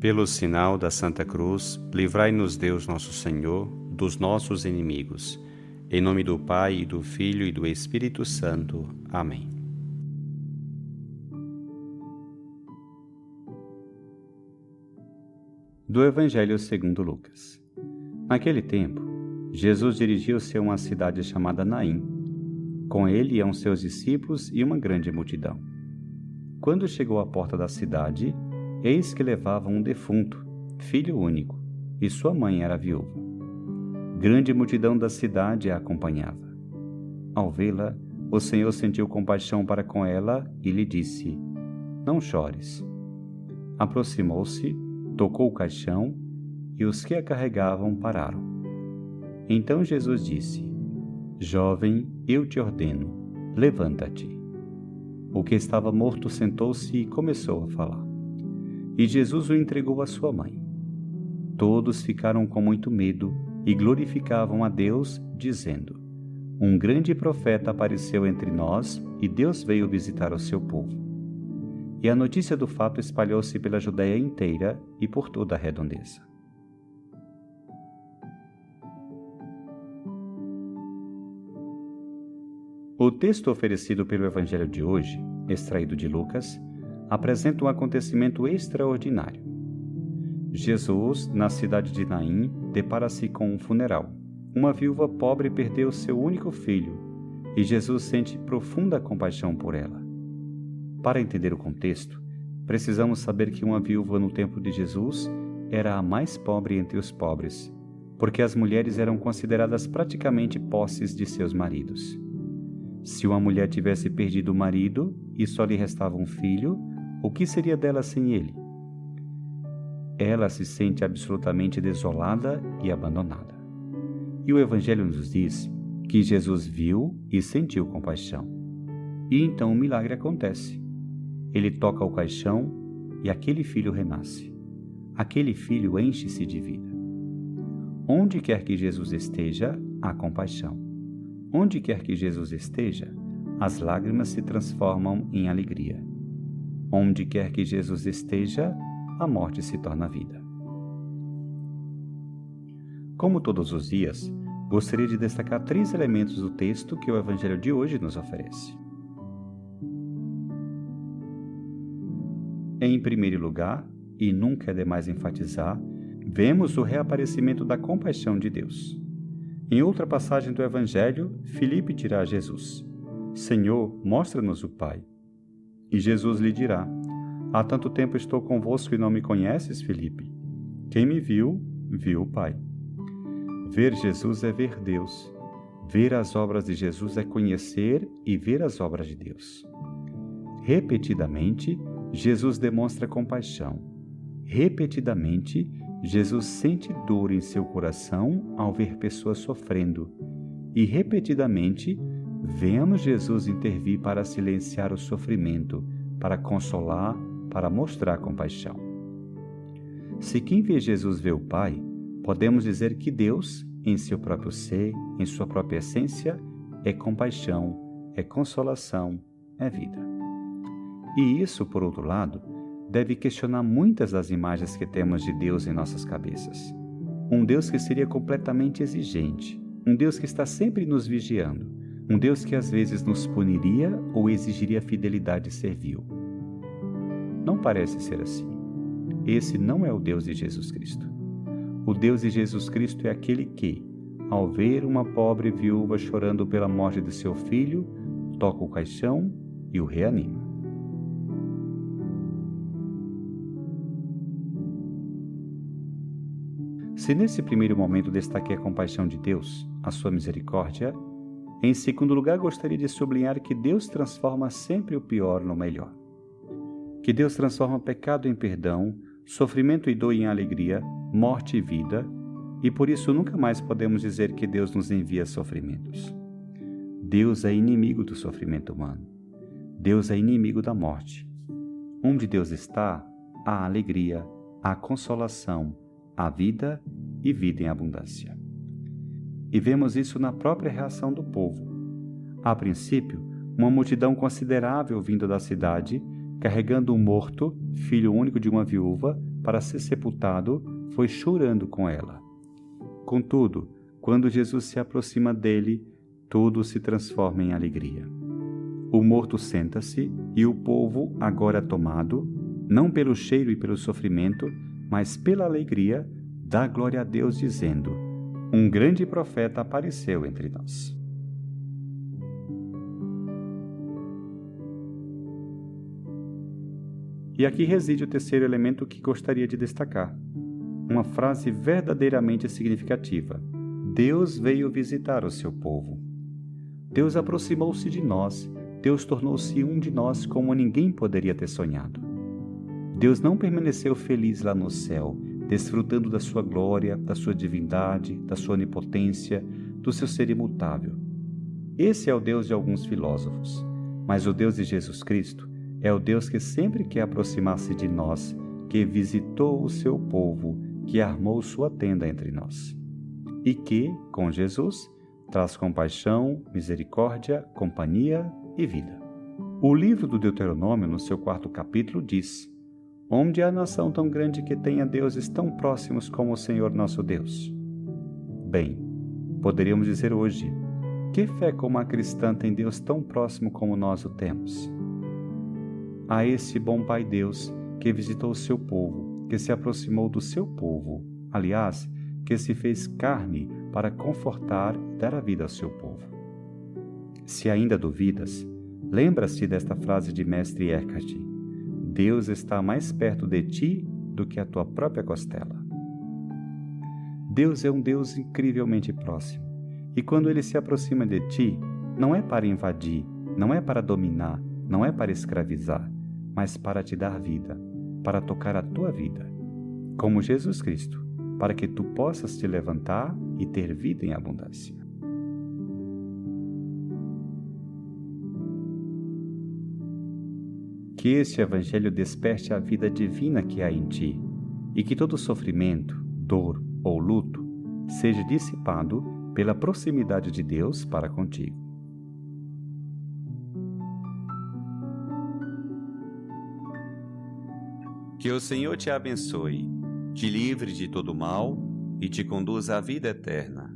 Pelo sinal da Santa Cruz, livrai-nos Deus nosso Senhor dos nossos inimigos. Em nome do Pai, e do Filho e do Espírito Santo. Amém. Do Evangelho segundo Lucas. Naquele tempo, Jesus dirigiu-se a uma cidade chamada Naim. Com ele iam seus discípulos e uma grande multidão. Quando chegou à porta da cidade, eis que levavam um defunto, filho único, e sua mãe era viúva. Grande multidão da cidade a acompanhava. Ao vê-la, o Senhor sentiu compaixão para com ela e lhe disse: Não chores. Aproximou-se, tocou o caixão, e os que a carregavam pararam. Então Jesus disse: Jovem, eu te ordeno, levanta-te. O que estava morto sentou-se e começou a falar. E Jesus o entregou à sua mãe. Todos ficaram com muito medo e glorificavam a Deus, dizendo: Um grande profeta apareceu entre nós e Deus veio visitar o seu povo. E a notícia do fato espalhou-se pela Judéia inteira e por toda a redondeza. O texto oferecido pelo Evangelho de hoje, extraído de Lucas, apresenta um acontecimento extraordinário. Jesus, na cidade de Naim, depara-se com um funeral. Uma viúva pobre perdeu seu único filho, e Jesus sente profunda compaixão por ela. Para entender o contexto, precisamos saber que uma viúva no tempo de Jesus era a mais pobre entre os pobres, porque as mulheres eram consideradas praticamente posses de seus maridos. Se uma mulher tivesse perdido o marido e só lhe restava um filho, o que seria dela sem ele? Ela se sente absolutamente desolada e abandonada. E o Evangelho nos diz que Jesus viu e sentiu compaixão. E então o milagre acontece. Ele toca o caixão e aquele filho renasce. Aquele filho enche-se de vida. Onde quer que Jesus esteja, há compaixão. Onde quer que Jesus esteja, as lágrimas se transformam em alegria. Onde quer que Jesus esteja, a morte se torna vida. Como todos os dias, gostaria de destacar 3 elementos do texto que o Evangelho de hoje nos oferece. Em primeiro lugar, e nunca é demais enfatizar, vemos o reaparecimento da compaixão de Deus. Em outra passagem do Evangelho, Filipe dirá a Jesus: Senhor, mostra-nos o Pai. E Jesus lhe dirá: Há tanto tempo estou convosco e não me conheces, Filipe? Quem me viu, viu o Pai. Ver Jesus é ver Deus. Ver as obras de Jesus é conhecer e ver as obras de Deus. Repetidamente, Jesus demonstra compaixão. Repetidamente, Jesus sente dor em seu coração ao ver pessoas sofrendo. E repetidamente, vemos Jesus intervir para silenciar o sofrimento, para consolar, para mostrar compaixão. Se quem vê Jesus vê o Pai, podemos dizer que Deus, em seu próprio ser, em sua própria essência, é compaixão, é consolação, é vida. E isso, por outro lado, deve questionar muitas das imagens que temos de Deus em nossas cabeças. Um Deus que seria completamente exigente, um Deus que está sempre nos vigiando, um Deus que às vezes nos puniria ou exigiria fidelidade servil. Não parece ser assim. Esse não é o Deus de Jesus Cristo. O Deus de Jesus Cristo é aquele que, ao ver uma pobre viúva chorando pela morte de seu filho, toca o caixão e o reanima. Se nesse primeiro momento destaquei a compaixão de Deus, a sua misericórdia, em segundo lugar gostaria de sublinhar que Deus transforma sempre o pior no melhor. Que Deus transforma pecado em perdão, sofrimento e dor em alegria, morte e vida, e por isso nunca mais podemos dizer que Deus nos envia sofrimentos. Deus é inimigo do sofrimento humano. Deus é inimigo da morte. Onde Deus está, há alegria, há consolação, há vida e vida em abundância. E vemos isso na própria reação do povo. A princípio, uma multidão considerável vinda da cidade, carregando um morto, filho único de uma viúva, para ser sepultado, foi chorando com ela. Contudo, quando Jesus se aproxima dele, tudo se transforma em alegria. O morto senta-se e o povo, agora tomado, não pelo cheiro e pelo sofrimento, mas pela alegria, dá glória a Deus, dizendo: um grande profeta apareceu entre nós. E aqui reside o terceiro elemento que gostaria de destacar. Uma frase verdadeiramente significativa. Deus veio visitar o seu povo. Deus aproximou-se de nós. Deus tornou-se um de nós como ninguém poderia ter sonhado. Deus não permaneceu feliz lá no céu, desfrutando da sua glória, da sua divindade, da sua onipotência, do seu ser imutável. Esse é o Deus de alguns filósofos, mas o Deus de Jesus Cristo é o Deus que sempre quer aproximar-se de nós, que visitou o seu povo, que armou sua tenda entre nós. E que, com Jesus, traz compaixão, misericórdia, companhia e vida. O livro do Deuteronômio, no seu 4º capítulo, diz: onde há nação tão grande que tenha deuses tão próximos como o Senhor nosso Deus? Bem, poderíamos dizer hoje: que fé como a cristã tem Deus tão próximo como nós o temos? A esse bom Pai Deus que visitou o seu povo, que se aproximou do seu povo, aliás, que se fez carne para confortar e dar a vida ao seu povo. Se ainda duvidas, lembra-se desta frase de Mestre Eckhart: Deus está mais perto de ti do que a tua própria costela. Deus é um Deus incrivelmente próximo, e quando Ele se aproxima de ti, não é para invadir, não é para dominar, não é para escravizar, mas para te dar vida, para tocar a tua vida, como Jesus Cristo, para que tu possas te levantar e ter vida em abundância. Que este Evangelho desperte a vida divina que há em ti, e que todo sofrimento, dor ou luto seja dissipado pela proximidade de Deus para contigo. Que o Senhor te abençoe, te livre de todo mal e te conduza à vida eterna.